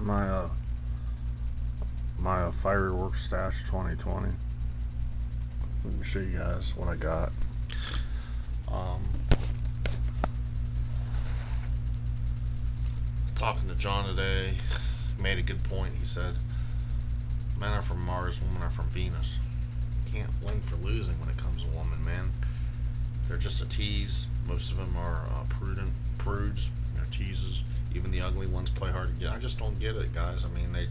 my firework stash 2020. Let me show you guys what I got. Talking to John today, made a good point. He said, "Men are from Mars, women are from Venus. You can't win for losing when it comes to women, man. They're just a tease. Most of them are prudes. They're teases. Even the ugly ones play hard to get. I just don't get it, guys. I mean, they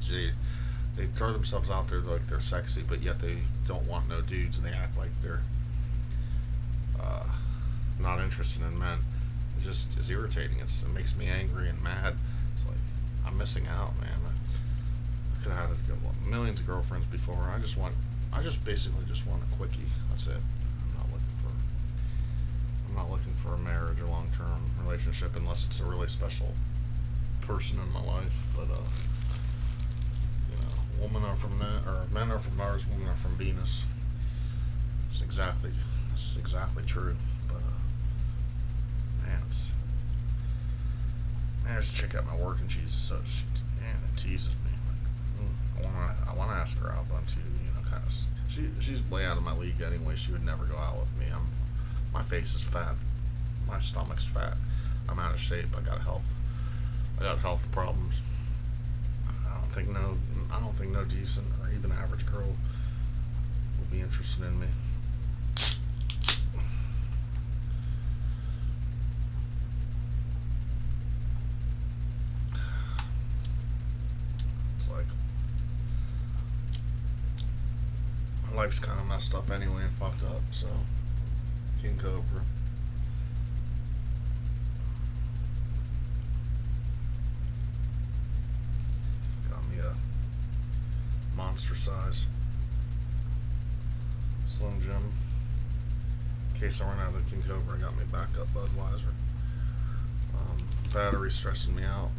throw themselves out there like they're sexy, but yet they don't want no dudes, and they act like they're not interested in men. It's irritating. It makes me angry and mad. It's like I'm missing out, man. I could have had millions of girlfriends before. I basically just want a quickie. That's it. I'm not looking for a marriage or long-term relationship unless it's a really special person in my life. But men are from Mars, women are from Venus. It's exactly true. But man, there's a chick at my work and it teases me. I wanna ask her out, but she's way out of my league anyway. She would never go out with me. My face is fat. My stomach's fat. I'm out of shape. I got health problems. I don't think no decent or even average girl will be interested in me. It's like my life's kind of messed up anyway and fucked up, so King Cobra. Got me a monster size Slim Jim. In case I run out of King Cobra, I got me backup Budweiser. Battery's stressing me out.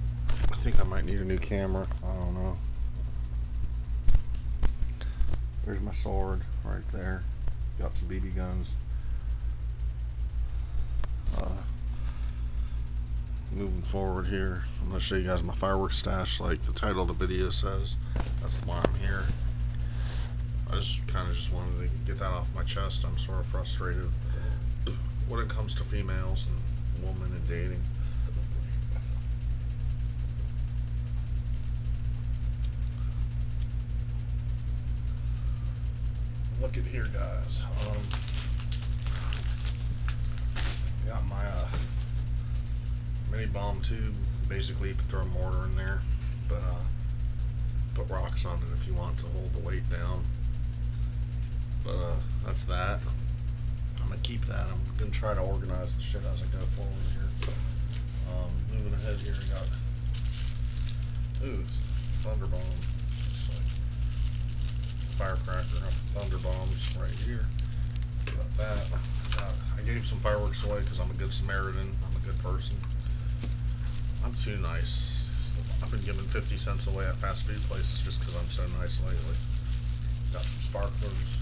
I think I might need a new camera. I don't know. There's my sword right there. Got some BB guns. Moving forward here, I'm going to show you guys my fireworks stash like the title of the video says. That's why I'm here. I just wanted to get that off my chest. I'm sort of frustrated when it comes to females and women and dating. Look at here, guys. Got my mini bomb tube. Basically, you can throw a mortar in there, but put rocks on it if you want to hold the weight down. But that's that. I'm gonna keep that. I'm gonna try to organize the shit as I go forward here. Moving ahead here, I got thunder bomb. Firecracker, thunder bombs right here. Got that. I gave some fireworks away because I'm a good Samaritan. I'm a good person. I'm too nice. I've been giving 50 cents away at fast food places just because I'm so nice lately. Got some sparklers.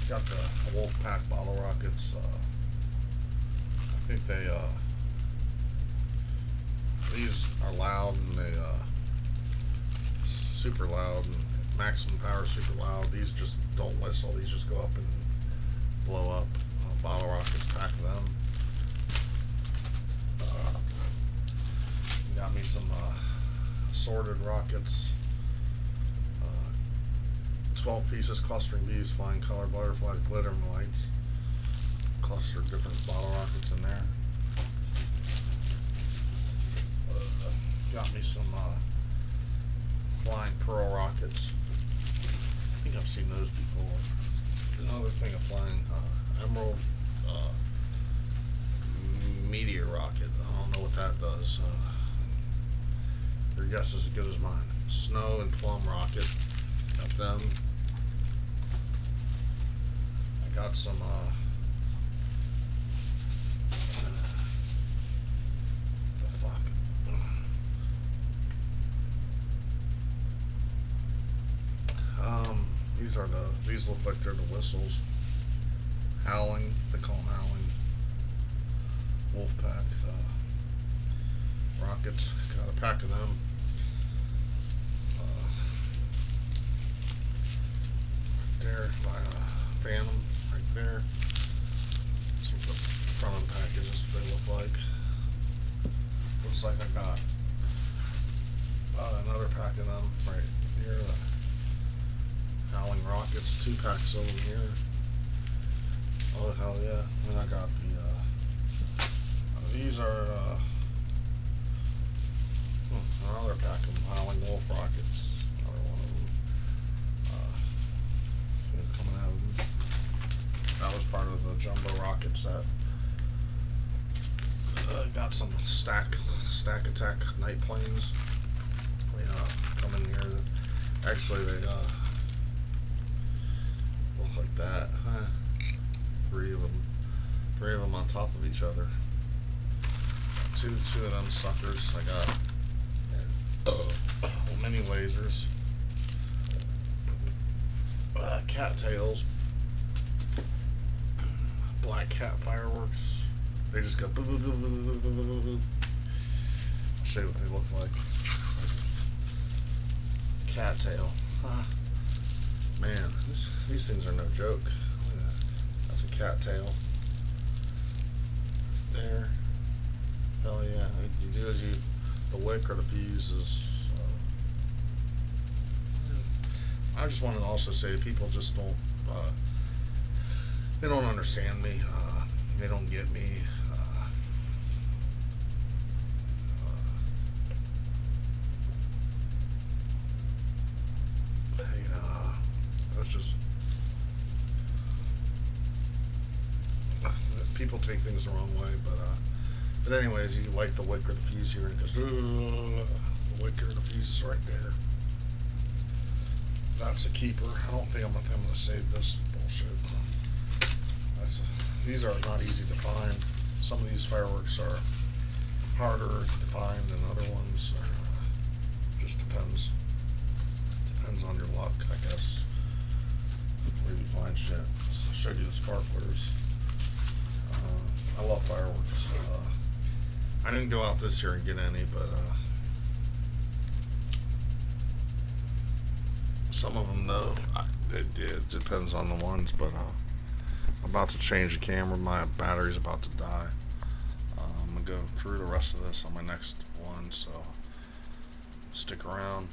Got the Wolfpack bottle rockets. I think these are loud and they super loud and maximum power super loud. These just don't whistle. These just go up and blow up. Bottle rockets, pack them. Got me some assorted rockets. 12 pieces, clustering bees, flying color butterflies, glittering lights. Clustered different bottle rockets in there. Got me some flying pearl rockets. I think I've seen those before. Another thing of flying emerald meteor rocket. I don't know what that does. Your guess is as good as mine. Snow and plum rocket. Got them. I got some these look like they're the whistles. Howling, they call them howling. Wolfpack. rockets. Got a pack of them. Right there, my Phantom, right there. This is the front of the package. This is what they look like. Looks like I got another pack of them right here. Howling rockets, 2 packs of them here. Oh hell yeah! Then I got the these are another pack of Howling Wolf rockets. Another one of them. Coming out of them. That was part of the jumbo rockets that got some stack attack night planes. They come in here. Actually, they look like that. Three of them on top of each other. Two of them suckers. I got mini lasers, cattails, black cat fireworks. They just go boo boo boo boo boo boo boo boo. I'll show you what they look like. Cattail. Man, these things are no joke. That's a cattail. There. Hell yeah. You do as the wick or the fuse is. I just want to also say people just don't. They don't understand me. They don't get me. That's just. People take things the wrong way, but anyways, you light the wick or the fuse here, and it goes. The wick or the fuse is right there. That's a keeper. I don't think I'm gonna save this bullshit. These are not easy to find. Some of these fireworks are harder to find than other ones. Just depends. Depends on your luck, I guess. Where you find shit. I'll show you the sparklers. I love fireworks. I didn't go out this year and get any, but some of them though, it depends on the ones. But I'm about to change the camera. My battery's about to die. I'm gonna go through the rest of this on my next one, so stick around.